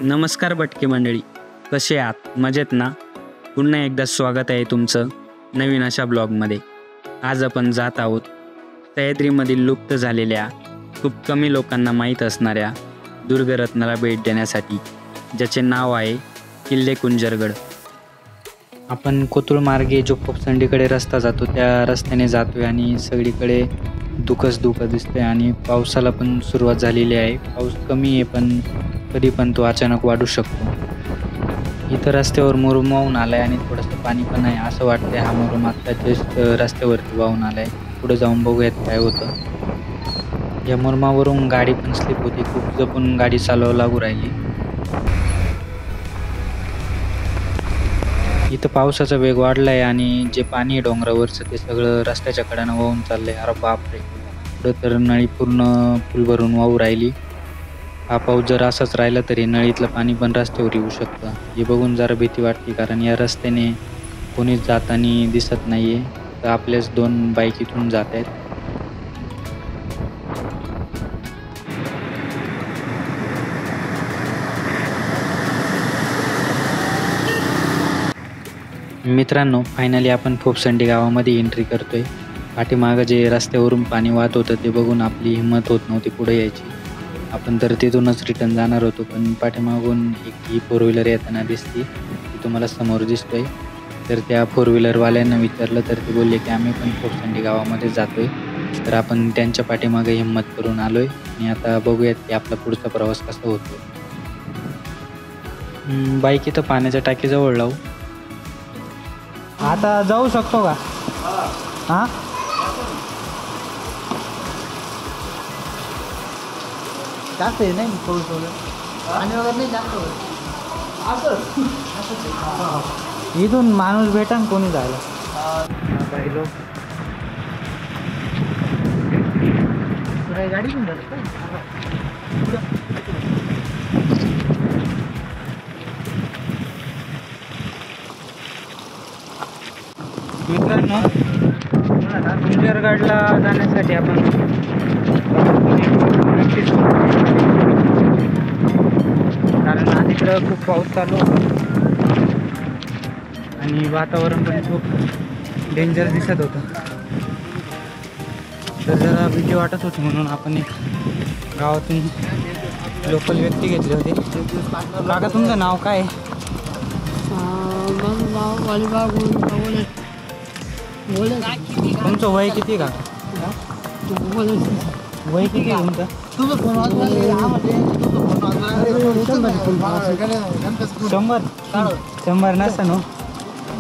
नमस्कार भटके मंडळी, कसे आहात? मजेत ना? पुन्हा एकदा स्वागत आहे तुमचं नवीन अशा ब्लॉगमध्ये. आज आपण जात आहोत सह्याद्रीमधील लुप्त झालेल्या, खूप कमी लोकांना माहीत असणाऱ्या दुर्गरत्नाला भेट देण्यासाठी, ज्याचे नाव आहे किल्ले कुंजरगड. आपण कोथरूड मार्गे जो पोपसंडीकडे रस्ता जातो त्या रस्त्याने जातोय आणि सगळीकडे धुकंच दिसतंय आणि पावसाला पण सुरुवात झालेली आहे. पाऊस कमी आहे पण कधी पण तो अचानक वाढू शकतो. इथं रस्त्यावर मुरुम वाहून आलाय आणि थोडंसं पाणी पण आहे. असं वाटतंय हा मुरुम आत्ता जस्ट रस्त्यावरती वाहून आलाय. पुढे जाऊन बघूयात काय होतं. या मुरुमावरून गाडी पण स्लिप होती. खूप जपून गाडी चालवावं लागू राहिली. इथं पावसाचा वेग वाढलाय आणि जे पाणी आहे डोंगरावरचं ते सगळं रस्त्याच्या कडेनं वाहून चाललंय. अरे बापरे! पुढं तर नळी पूर्ण फुल भरून वाहू राहिली. हा पाऊस जर असाच राहिला तरी नळीतलं पाणी पण रस्त्यावर येऊ शकतं. हे बघून जरा भीती वाटते, कारण या रस्त्याने कोणीच जाताना दिसत नाहीये. तर आपल्याच 2 बाईक इथून जात आहेत. मित्रांनो, फायनली आपण पोपसंडी गावामध्ये एंट्री करतोय. पाठीमागं जे रस्त्यावरून पाणी वाहत होतं ते बघून आपली हिंमत होत नव्हती पुढे यायची. आपण तर तिथूनच रिटर्न जाणार होतो, पण पाठीमागून ही 4 व्हीलर येताना दिसली. ती तुम्हाला समोर दिसतोय. तर त्या 4 व्हीलरवाल्यांना विचारलं तर ते बोलले की आम्ही पण पोपसंडी गावामध्ये जातोय. तर आपण त्यांच्या पाठीमागे हिंमत करून आलोय आणि आता बघूयात की आपला पुढचा प्रवास कसा होतो. बाईक इथं पाण्याच्या टाकीजवळ लावू. आता जाऊ शकतो का? हां, जास्त आहे नाही पाऊस वगैरे पाणी वगैरे नाही जास्त इथून माणूस भेटा कोणी जायला. पाहिलो गाडी पण जास्त मित्रांनो, कुंजरगडला जाण्यासाठी आपण नक्कीच, कारण आज इकडं खूप पाऊस चालू होता आणि वातावरण पण खूप डेंजर दिसत होतं. तर जरा भीती वाटत होती म्हणून आपण एक गावातून लोकल व्यक्ती घेतले होते. काका, तुमचं नाव काय? तुमचं वय किती का? वय किती आहे तुमचं? तुझं फोन 100 नसतं ना?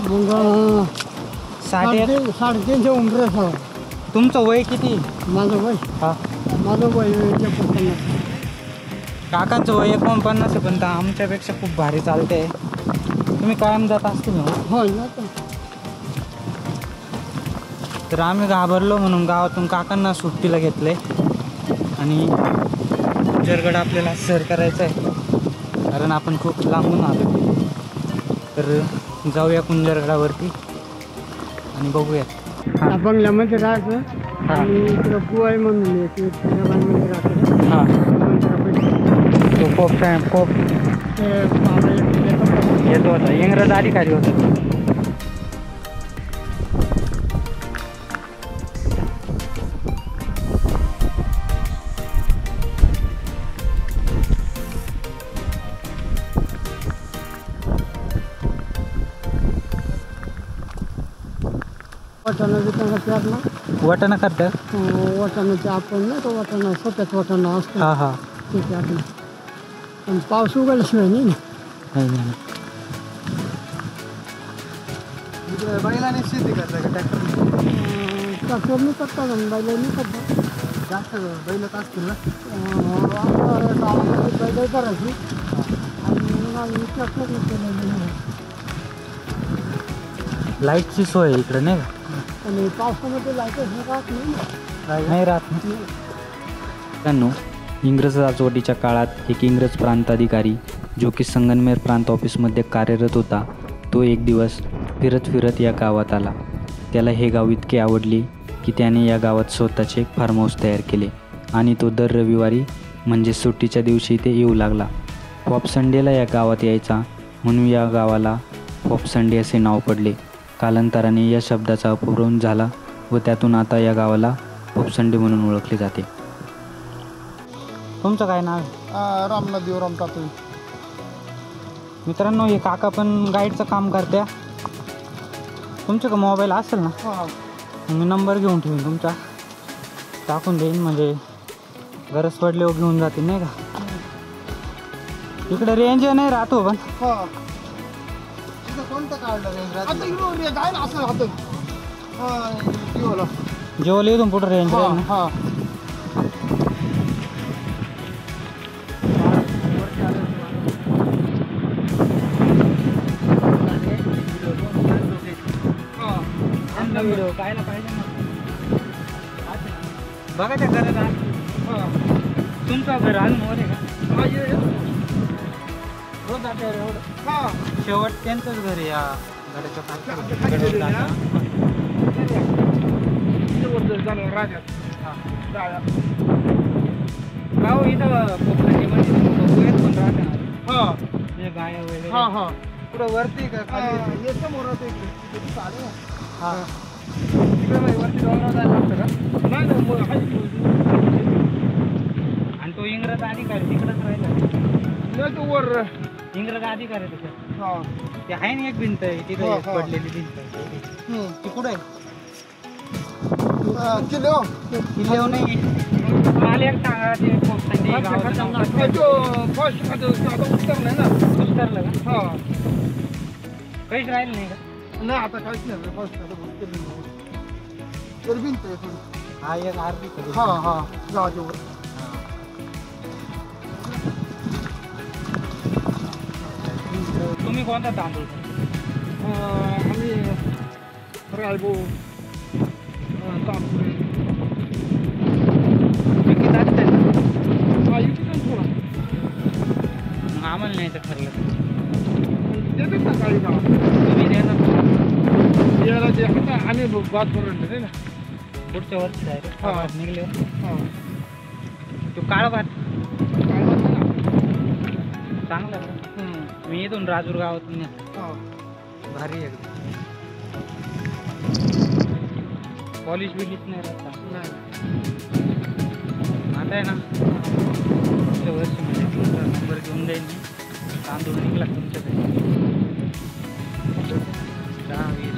350 उमर. तुमचं वय किती? माझं वय हा, माझं वय 49. काकांचं वय 49 आहे, पण आमच्यापेक्षा खूप भारी चालते. तुम्ही कायम जात असतील ना? हो. तर आम्ही घाबरलो म्हणून गावातून काकांना सुट्टीला घेतलंय आणि कुंजरगड आपल्याला सर करायचं आहे, कारण आपण खूप लांबून आलो. तर जाऊया कुंजरगडावरती आणि बघूया. बंगल्यामध्ये राहायचं आणि इकडं बुवाई म्हणून मंदिर राहतं. हां, तो पोप येतो होता, इंग्रज अधिकारी होता. वाटाणा करतात. वाटाण्याचे आपण नाही का, वाटाणा स्वतःच वाटाणा असतो. हां हां, ठीक आहे. आपण पण पाऊस उघडल्याशिवाय नाही. बैलाने शेती करता का ट्रॅक्टरने करता ना, बैलांनी करता. जास्त बैलच असतील ना? बैल करायची आणि ट्रॅक्टरने केलेलं. लाईटची सोय इकडे नाही का? आणि पावसामध्ये लाईट राहत नाही राहत. मित्रांनो, इंग्रज राजवटीच्या काळात एक इंग्रज प्रांत अधिकारी, जो की संगमनेर प्रांत ऑफिसमध्ये कार्यरत होता, तो एक दिवस फिरत या गावात आला. त्याला हे गाव इतके आवडले की त्याने या गावात स्वतःचे एक फार्म हाऊस तयार केले आणि तो दर रविवारी म्हणजे सुट्टीच्या दिवशी इथे येऊ लागला. फॉपसंडेला या गावात यायचा म्हणून या गावाला फॉपसंडे असे नाव पडले. कालांतराने या शब्दाचा अपभ्रंश झाला व त्यातून आता या गावाला फॉपसंडे म्हणून ओळखले जाते. तुमचं काय नाव आहे? रामनाथ देवराम तातोई. मित्रांनो, हे काका पण गाईडचं काम करत्या. तुमच्या का मोबाईल असेल ना? मी नंबर घेऊन ठेवीन तुमचा, टाकून देईन, म्हणजे गरज पडल्यावर घेऊन जातील नाही का. इकडे रेंज नाही राहतो पण कोणतं काढलं जेवलं इथून पुढे रेंज हां व्हिडिओ पाहायला पाहिजे ना. बघा त्या घरात तुमचं घर अजून वर आहे का? रोज जाते एवढं शेवट त्यांचंच घर आहे या घराच्या गाव इथं कोकणामध्ये पण राहते ना गाय वगैरे. पुढं वरती का खाली समोर तिकडे वरती डोंगरावर जायला लागतं का? नाही आणि तो इंग्रज अधिकारी तिकडेच राहिला. तो वर इंग्रज अधिकारी तिथे हां ते आहे ना, एक भिंत आहे तिथे हा, हा. पडलेली भिंत ती कुठं आहे? किल्ले किल्ले नाही. मला एक सांगा, ते फॉपसंडे गावाचं नाव काय? उत्तर नाही ना. उतरलं का? हा काहीच राहिलं नाही का? नाही आता काहीच नाही. तर भिंत आहे थोडी. हा एक आरती करू. हां जागेवर. तुम्ही कोणता तांदूळ? आम्ही रायबो तांबुळे विकत असते ना? इकडून थोडा मग आम्हाला नाही तर ठरलं देतात ना काही गावात. तुम्ही देणार याला जे आता आम्ही बात करून नाही ना. पुढच्या वर्षी डायरेक्ट हा. निघले. हां तो काळ भात काय म्हणतात ना. चांगला का? मी इथून राजूर गावातून येतो. हां भारी आहे. पॉलिश बिलिश नाही राहता. नाही आता आहे ना, पुढच्या वर्षी म्हणजे तुमचा नंबर घेऊन जाईन मी. तांदूळ निघला तुमच्याकडे 10-20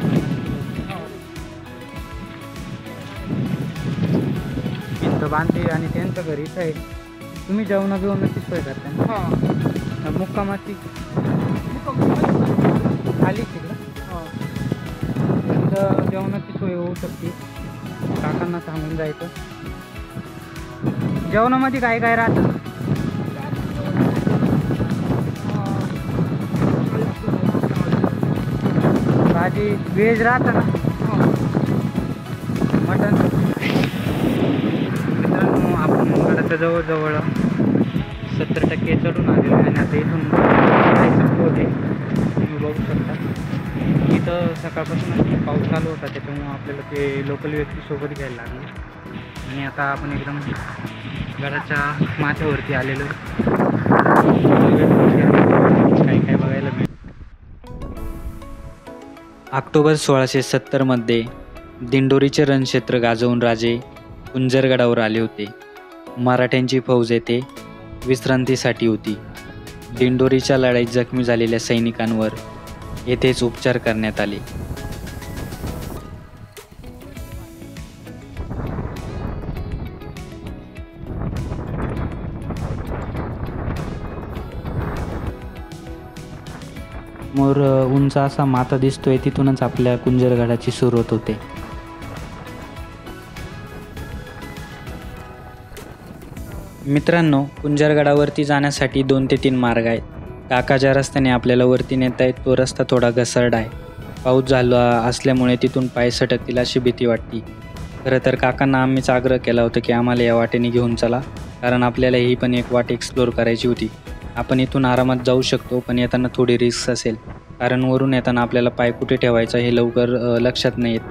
भिंत बांधली आणि त्यांचं घर इथं आहे. तुम्ही जेवणा बिवणाची सोय करता ना? हां मुक्कामाची खाली तिकडं हां त्यांचं जेवणाची सोय होऊ शकते. काकांना सांगून जायचं. जेवणामध्ये काय काय राहतं? भाजी व्हेज राहतं ना? मटन. मित्रांनो, आपण गडाच्या जवळजवळ 70% चढून आलेलो आहे आणि आता इथून जायचं होते. तुम्ही बघू शकता इथं सकाळपासून पाऊस चालू होता, त्याच्यामुळं आपल्याला ते लोकल व्यक्ती सोबत घ्यायला लागले आणि आता आपण एकदम गडाच्या माथ्यावरती आलेलो आहे. काही काय बघायला मिळेल. ऑक्टोबर 1670 मध्ये दिंडोरीचे रणक्षेत्र गाजवून राजे कुंजरगडावर आले होते. मराठ्यांची फौज येथे विश्रांतीसाठी होती. दिंडोरीच्या लढाईत जखमी झालेल्या सैनिकांवर येथेच उपचार करण्यात आले. मोर उंच असा माथा दिसतोय, तिथूनच आपल्या कुंजरगडाची सुरुवात होते. मित्रांनो, कुंजरगडावरती जाण्यासाठी 2 ते 3 मार्ग आहेत. काका ज्या रस्त्याने आपल्याला वरती नेत आहेत तो रस्ता थोडा घसरडा आहे. पाऊस झाला असल्यामुळे तिथून पाय सटकतील अशी भीती वाटते. खरं तर काकांना आम्हीच आग्रह केला होता की आम्हाला या वाटेने घेऊन चला, कारण आपल्याला ही पण एक वाट एक्सप्लोअर करायची होती. आपण इथून आरामात जाऊ शकतो, पण येताना थोडी रिस्क असेल, कारण वरून येताना आपल्याला पाय कुठे ठेवायचा हे लवकर लक्षात नाही येत.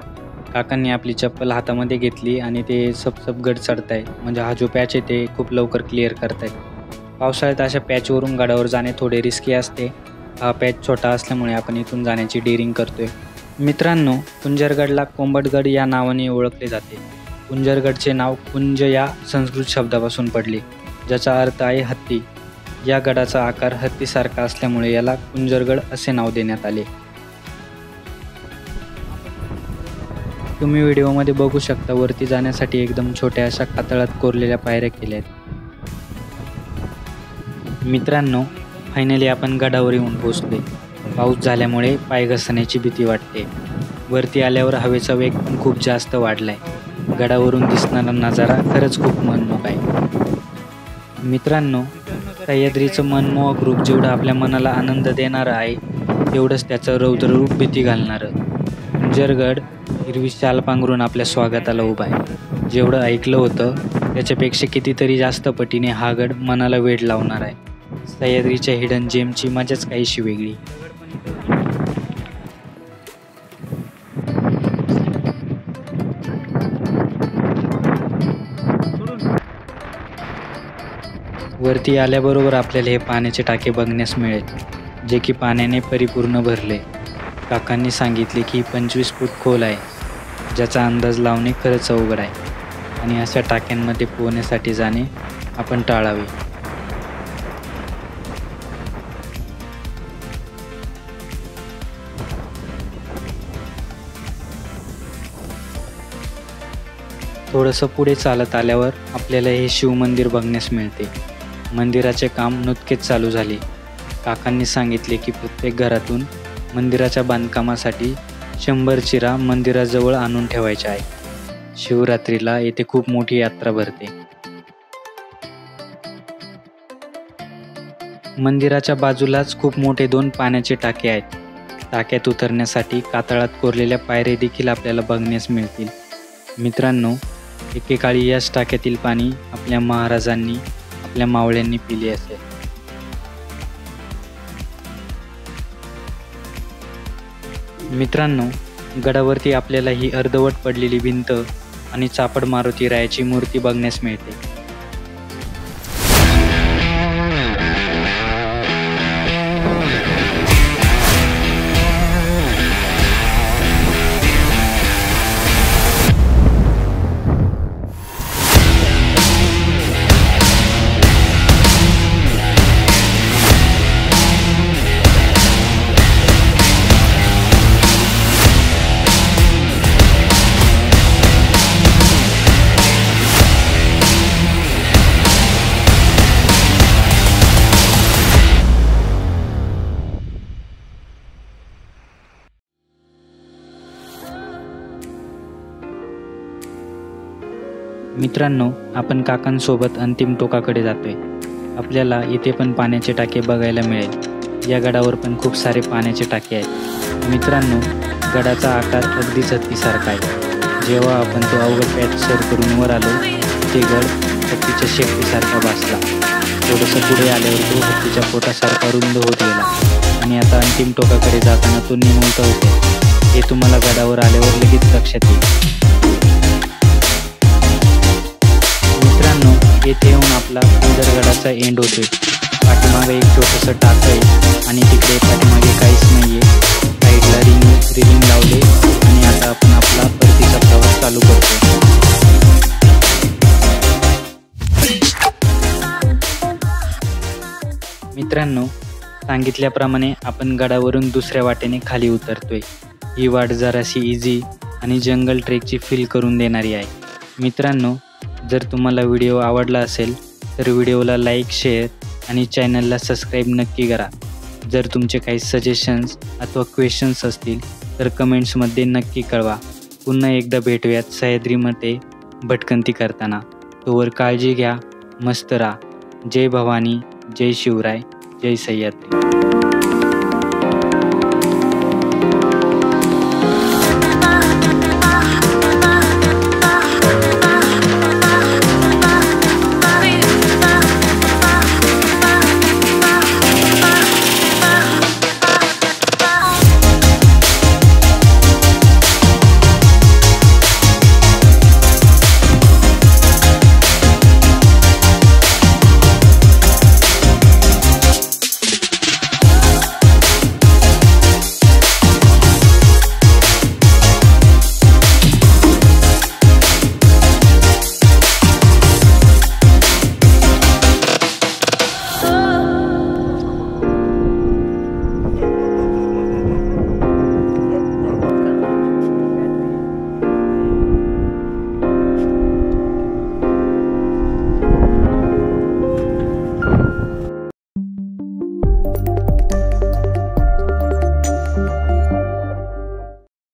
काकांनी आपली चप्पल हातामध्ये घेतली आणि ते सपसप गड चढताय, म्हणजे हा जो पॅच आहे ते खूप लवकर क्लिअर करतायत. पावसाळ्यात अशा पॅचवरून गडावर जाणे थोडे रिस्की असते. हा पॅच छोटा असल्यामुळे आपण इथून जाण्याची डेअरिंग करतोय. मित्रांनो, कुंजरगडला कोंबटगड या नावाने ओळखले जाते. कुंजरगडचे नाव कुंज या संस्कृत शब्दापासून पडले, ज्याचा अर्थ आहे हत्ती. या गडाचा आकार हत्तीसारखा असल्यामुळे याला कुंजरगड असे नाव देण्यात आले. तुम्ही व्हिडिओमध्ये बघू शकता, वरती जाण्यासाठी एकदम छोट्या अशा कातळात कोरलेल्या पायऱ्या केल्या आहेत. मित्रांनो, फायनली आपण गडावर येऊन पोहोचलोय. पाऊस झाल्यामुळे पाय घसरण्याची भीती वाटते. वरती आल्यावर हवेचा वेग पण खूप जास्त वाढलाय. गडावरून दिसणारा नजारा खरंच खूप मनमोहक आहे. मित्रांनो, सह्याद्रीचं मनमोहक रूप जेवढं आपल्या मनाला आनंद देणारं आहे, तेवढंच त्याचं रौद्ररूप भीती घालणारं. कुंजरगड हिरवी शाल पांघरून आपल्या स्वागताला उभा आहे. जेवढं ऐकलं होतं त्याच्यापेक्षा कितीतरी जास्त पटीने हा गड मनाला वेड लावणार आहे. सह्याद्रीच्या हिडन जेमची मजाच काहीशी वेगळी. वरती आल्याबरोबर आपल्याला हे पाण्याचे टाके बघण्यास मिळेल, जे की पाण्याने परिपूर्ण भरले. काकांनी सांगितले की 25 फूट खोल आहे, ज्याचा अंदाज लावणे खरंच अवघड आहे आणि अशा टाक्यांमध्ये पोहण्यासाठी जाणे आपण टाळावे. थोडंसं पुढे चालत आल्यावर आपल्याला हे शिवमंदिर बघण्यास मिळते. मंदिराचे काम नुकतेच चालू झाले. काकांनी सांगितले की प्रत्येक घरातून मंदिराच्या बांधकामासाठी 100 चिरा मंदिराजवळ आणून ठेवायच्या आहे. शिवरात्रीला येथे खूप मोठी यात्रा भरते. मंदिराच्या बाजूलाच खूप मोठे 2 पाण्याचे टाके आहेत. टाक्यात उतरण्यासाठी कातळात कोरलेल्या पायऱ्या देखील आपल्याला बघण्यास मिळतील. मित्रांनो, एकेकाळी याच टाक्यातील पाणी आपल्या महाराजांनी, आपल्या मावळ्यांनी पिले असेल. मित्रांनो, गडावरती आपल्याला ही अर्धवट पडलेली भिंत आणि चापड मारुती रायाची मूर्ती बघण्यास मिळते. मित्रांनो, आपण काकांसोबत अंतिम टोकाकडे जातोय. आपल्याला इथे पण पाण्याचे टाके बघायला मिळेल. या गडावर पण खूप सारे पाण्याचे टाके आहेत. मित्रांनो, गडाचा आकार अगदीच हत्तीसारखा आहे. जेव्हा आपण तो अवघड पॅच सर करून वर आलो, ते गड हत्तीच्या शेपटीसारखा भासला. थोडंसं पुढे आल्यावर तो हत्तीच्या पोटासारखा रुंद होत गेला आणि आता अंतिम टोकाकडे जाताना तो निमुळता होतो. हे तुम्हाला गडावर आल्यावर लगेच लक्षात येईल. मित्रांनो, येथे येऊन आपला कुंजरगडाचा एंड होतोय. पाठीमागे एक छोटंसं टाक आहे आणि तिकडे पाठीमागे काहीच नाहीये. साईडला रिलिंग लावले आणि आता आपण आपला परतीचा प्रवास चालू करतो. मित्रांनो, सांगितल्याप्रमाणे आपण गडावरून दुसऱ्या वाटेने खाली उतरतोय. ही वाट जराशी इझी आणि जंगल ट्रेकची फील करून देणारी आहे. मित्रांनो, जर तुम्हाला व्हिडिओ आवडला असेल तर व्हिडिओला लाईक, शेअर आणि चॅनलला सबस्क्राईब नक्की करा. जर तुमचे काही सजेशन्स अथवा क्वेश्चन्स असतील तर कमेंट्समध्ये नक्की कळवा. पुन्हा एकदा भेटूयात सह्याद्रीमध्ये भटकंती करताना. तोवर काळजी घ्या, मस्त राहा. जय भवानी, जय शिवराय, जय सह्याद्री.